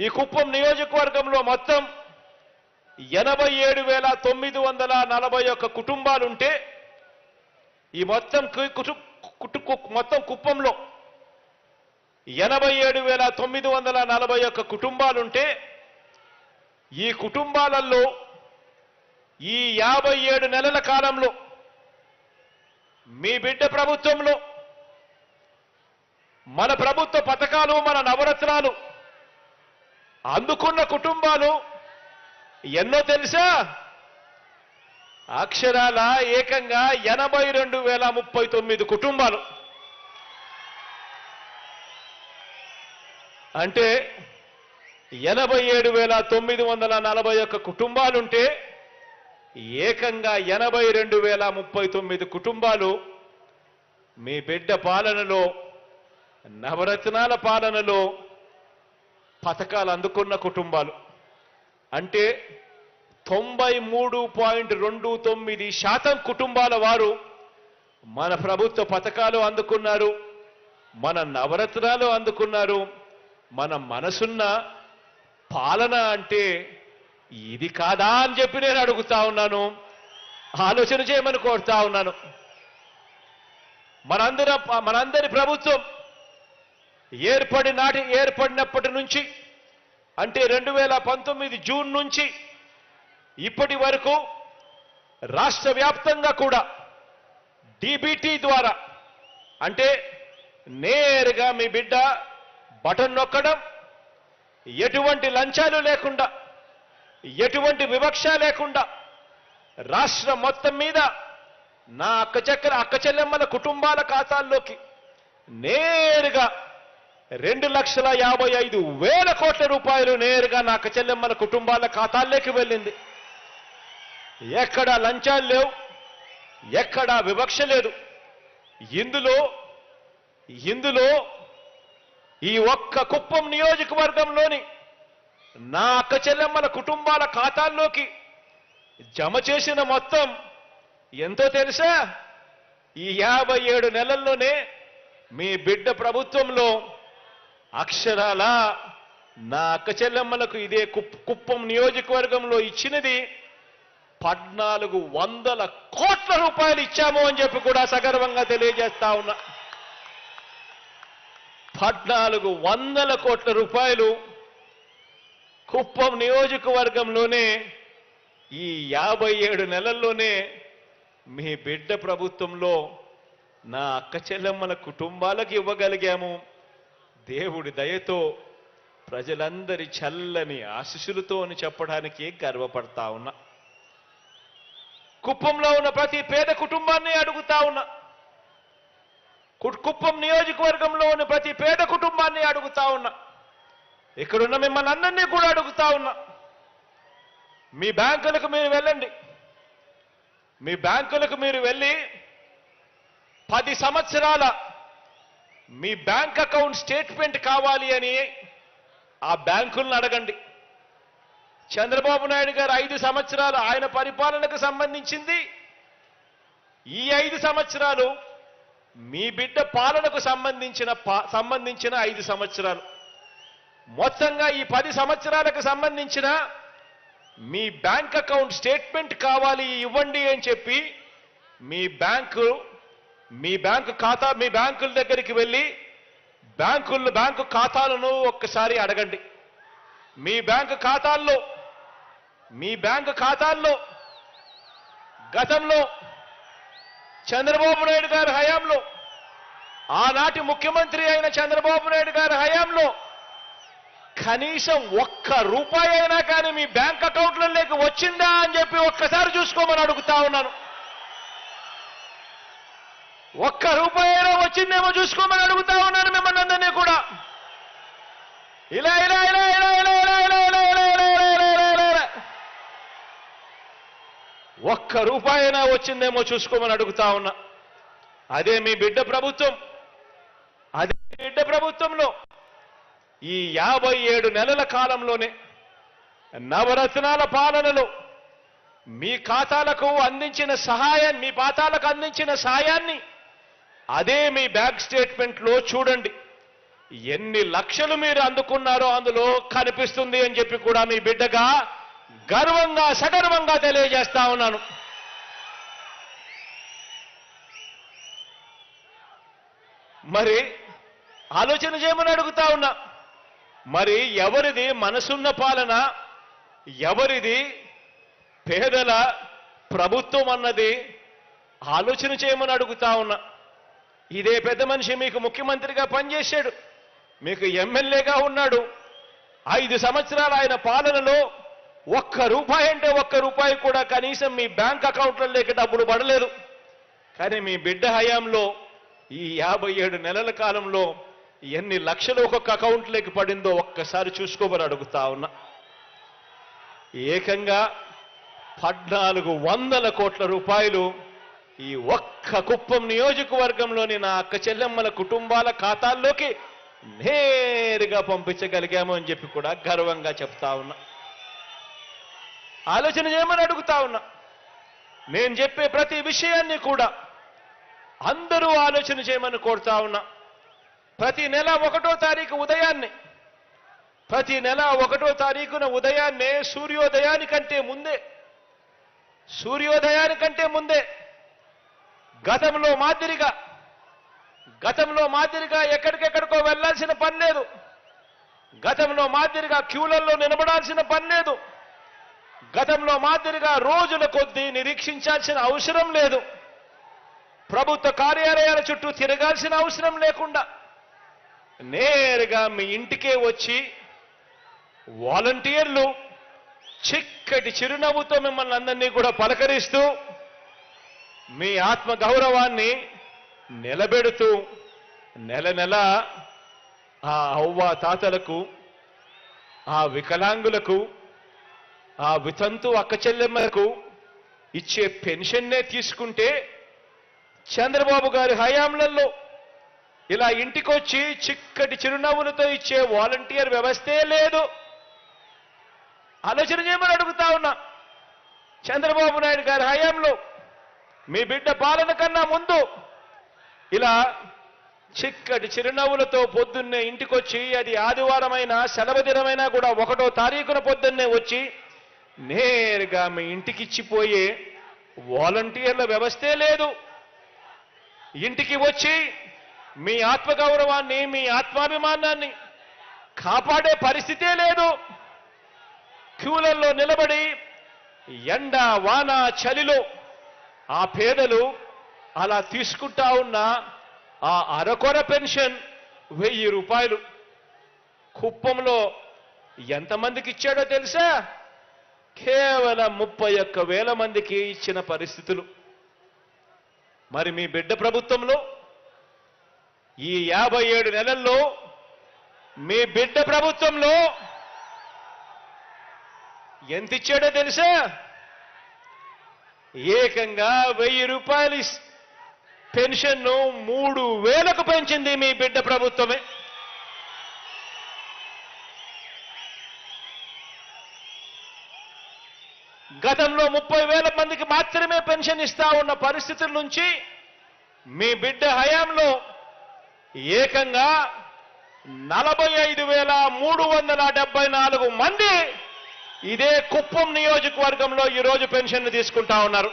ఈ కుప్పం నియోజకవర్గంలో మొత్తం 87,941 కుటుంబాలుంటే ఈ మొత్తం కుప్పంలో 87,941 కుటుంబాలుంటే ఈ కుటుంబాలలో ఈ 57 నెలల కాలంలో మీ బిడ్డ ప్రభుత్వంలో మన ప్రభుత్వ పథకాలు మన నవరత్నాలు అందుకున్న కుటుంబాలు ఎన్నో తెలుసా? అక్షరాల ఏకంగా 82,039 కుటుంబాలు. అంటే 87,941 కుటుంబాలుంటే ఏకంగా 82,039 కుటుంబాలు మీ బిడ్డ పాలనలో నవరత్నాల పాలనలో పథకాలు అందుకున్న కుటుంబాలు. అంటే 93.29% కుటుంబాల వారు మన ప్రభుత్వ పథకాలు అందుకున్నారు, మన నవరత్నాలు అందుకున్నారు. మన మనసున్న పాలన అంటే ఇది కాదా అని చెప్పి నేను అడుగుతా ఉన్నాను, ఆలోచన చేయమని కోరుతా ఉన్నాను. మనందరి ప్రభుత్వం ఏర్పడినప్పటి నుంచి అంటే 2019 జూన్ నుంచి ఇప్పటి వరకు రాష్ట్ర వ్యాప్తంగా కూడా డీబీటీ ద్వారా అంటే నేరుగా మీ బిడ్డ బటన్ నొక్కడం, ఎటువంటి లంచాలు లేకుండా, ఎటువంటి వివక్ష లేకుండా రాష్ట్రం మొత్తం మీద నా అక్క చెల్లెమ్మల కుటుంబాల ఖాతాల్లోకి నేరుగా 2,55,000 కోట్ల రూపాయలు నేరుగా నా అక్క చెల్లెమ్మల కుటుంబాల ఖాతాల్లోకి వెళ్ళింది. ఎక్కడా లంచాలు లేవు, ఎక్కడా వివక్ష లేదు. ఇందులో ఈ ఒక్క కుప్పం నియోజకవర్గంలోని నా అక్క చెల్లెమ్మల కుటుంబాల ఖాతాల్లోకి జమ చేసిన మొత్తం ఎంతో తెలుసా? ఈ 57 నెలల్లోనే మీ బిడ్డ ప్రభుత్వంలో అక్షరాల నా అక్క చెల్లెమ్మలకు ఇదే కుప్పం నియోజకవర్గంలో ఇచ్చినది 1,400 కోట్ల రూపాయలు ఇచ్చాము అని చెప్పి కూడా సగర్వంగా తెలియజేస్తా ఉన్నా. 1,400 కోట్ల రూపాయలు కుప్పం నియోజకవర్గంలోనే ఈ 57 నెలల్లోనే మీ బిడ్డ ప్రభుత్వంలో నా అక్క చెల్లెమ్మల కుటుంబాలకు ఇవ్వగలిగాము. దేవుడి దయతో ప్రజలందరి చల్లని ఆశీస్సులతో అని చెప్పడానికి గర్వపడతా ఉన్నా. కుప్పంలో ఉన్న ప్రతి పేద కుటుంబాన్ని అడుగుతా ఉన్నా, కుప్పం నియోజకవర్గంలో ఉన్న ప్రతి పేద కుటుంబాన్ని అడుగుతా ఉన్నా, ఇక్కడున్న మిమ్మల్ని అందరినీ కూడా అడుగుతా ఉన్నా. మీ బ్యాంకులకు మీరు వెళ్ళండి, మీ బ్యాంకులకు మీరు వెళ్ళి 10 సంవత్సరాల మీ బ్యాంక్ అకౌంట్ స్టేట్మెంట్ కావాలి అని ఆ బ్యాంకులను అడగండి. చంద్రబాబు నాయుడు గారు 5 సంవత్సరాలు ఆయన పరిపాలనకు సంబంధించింది, ఈ 5 సంవత్సరాలు మీ బిడ్డ పాలనకు సంబంధించిన 5 సంవత్సరాలు. మొత్తంగా ఈ 10 సంవత్సరాలకు సంబంధించిన మీ బ్యాంక్ అకౌంట్ స్టేట్మెంట్ కావాలి ఇవ్వండి అని చెప్పి మీ బ్యాంకుల దగ్గరికి వెళ్ళి బ్యాంకు ఖాతాలను ఒక్కసారి అడగండి. మీ బ్యాంకు ఖాతాల్లో గతంలో చంద్రబాబు నాయుడు గారి హయాంలో, ఆనాటి ముఖ్యమంత్రి అయిన చంద్రబాబు నాయుడు గారి హయాంలో కనీసం 1 రూపాయి అయినా కానీ మీ బ్యాంక్ అకౌంట్లలోకి వచ్చిందా అని చెప్పి ఒక్కసారి చూసుకోమని అడుగుతా ఉన్నాను. 1 రూపాయి అయినా వచ్చిందేమో చూసుకోమని అడుగుతా ఉన్నాను మిమ్మల్ని అందరినీ కూడా. ఇలా 1 రూపాయి అయినా వచ్చిందేమో చూసుకోమని అడుగుతా ఉన్నా. అదే మీ బిడ్డ ప్రభుత్వం. అదే బిడ్డ ప్రభుత్వంలో ఈ 57 నెలల కాలంలోనే నవరత్నాల పాలనలో మీ ఖాతాలకు అందించిన సాయాన్ని అదే మీ బ్యాంక్ స్టేట్మెంట్లో చూడండి. ఎన్ని లక్షలు మీరు అందుకున్నారో అందులో కనిపిస్తుంది అని చెప్పి కూడా మీ బిడ్డగా గర్వంగా సగర్వంగా తెలియజేస్తా ఉన్నాను. మరి ఆలోచన చేయమని అడుగుతా ఉన్నా. మరి ఎవరిది మనసున్న పాలన, ఎవరిది పేదల ప్రభుత్వం అన్నది ఆలోచన చేయమని అడుగుతా ఉన్నా. ఇదే పెద్ద మనిషి మీకు ముఖ్యమంత్రిగా పనిచేశాడు, మీకు ఎమ్మెల్యేగా ఉన్నాడు. 5 సంవత్సరాలు ఆయన పాలనలో ఒక్క రూపాయి అంటే ఒక్క రూపాయి కూడా కనీసం మీ బ్యాంక్ అకౌంట్లలోకి డబ్బులు పడలేదు. కానీ మీ బిడ్డ హయాంలో ఈ 57 నెలల కాలంలో ఎన్ని లక్షలు ఒక్కొక్క అకౌంట్లోకి పడిందో ఒక్కసారి చూసుకోమని అడుగుతా ఉన్నా. ఏకంగా 1400 కోట్ల రూపాయలు ఈ ఒక్క కుప్పం నియోజకవర్గంలోని నా అక్క చెల్లెమ్మల కుటుంబాల ఖాతాల్లోకి నేరుగా పంపించగలిగాము అని చెప్పి కూడా గర్వంగా చెప్తా ఉన్నా. ఆలోచన చేయమని అడుగుతా ఉన్నా. నేను చెప్పే ప్రతి విషయాన్ని కూడా అందరూ ఆలోచన చేయమని కోరుతా ఉన్నా. ప్రతి నెల 1వ తారీఖు ఉదయాన్నే, ప్రతి నెల 1వ తారీఖున ఉదయాన్నే సూర్యోదయానికంటే ముందే గతంలో మాదిరిగా ఎక్కడికెక్కడికో వెళ్లాల్సిన పని లేదు. గతంలో మాదిరిగా క్యూలలో నిలబడాల్సిన పని లేదు. గతంలో మాదిరిగా రోజుల కొద్దీ నిరీక్షించాల్సిన అవసరం లేదు. ప్రభుత్వ కార్యాలయాల చుట్టూ తిరగాల్సిన అవసరం లేకుండా నేరుగా మీ ఇంటికే వచ్చి వాలంటీర్లు చిక్కటి చిరునవ్వుతో మిమ్మల్ని అందరినీ కూడా పలకరిస్తూ మీ ఆత్మ గౌరవాన్ని నిలబెడుతూ నెల నెల ఆ అవ్వ తాతలకు, ఆ వికలాంగులకు, ఆ వితంతు అక్క చెల్లెమ్మలకు ఇచ్చే పెన్షన్నే తీసుకుంటే చంద్రబాబు గారి హయాంలలో ఇలా ఇంటికొచ్చి చిక్కటి చిరునవ్వులతో ఇచ్చే వాలంటీర్ వ్యవస్థే లేదు. ఆలోచన చేయమని అడుగుతా ఉన్నా. చంద్రబాబు నాయుడు గారి హయాంలో మీ బిడ్డ పాలన కన్నా ముందు ఇలా చిక్కటి చిరునవ్వులతో పొద్దున్నే ఇంటికొచ్చి, అది ఆదివారమైనా సెలవు దినమైనా కూడా 1వ తారీఖున పొద్దున్నే వచ్చి నేరుగా మీ ఇంటికి ఇచ్చిపోయే వాలంటీర్ల వ్యవస్థే లేదు. ఇంటికి వచ్చి మీ ఆత్మగౌరవాన్ని, మీ ఆత్మాభిమానాన్ని కాపాడే పరిస్థితే లేదు. క్యూలల్లో నిలబడి ఎండ వాన చలిలో ఆ పేదలు అలా తీసుకుంటా ఉన్న ఆ అరకొర పెన్షన్ 1000 రూపాయలు కుప్పంలో ఎంతమందికి ఇచ్చాడో తెలుసా? కేవలం 31,000 మందికి ఇచ్చిన పరిస్థితులు. మరి మీ బిడ్డ ప్రభుత్వంలో ఈ 57 నెలల్లో మీ బిడ్డ ప్రభుత్వంలో ఎంత ఇచ్చాడో తెలుసా? ఏకంగా 1000 రూపాయలు పెన్షన్ను 3000కు పెంచింది మీ బిడ్డ ప్రభుత్వమే. గతంలో 30,000 మందికి మాత్రమే పెన్షన్ ఇస్తా ఉన్న పరిస్థితుల నుంచి మీ బిడ్డ హయాంలో ఏకంగా 45,374 మంది ఇదే కుప్పం నియోజకవర్గంలో ఈరోజు పెన్షన్ తీసుకుంటా ఉన్నారు.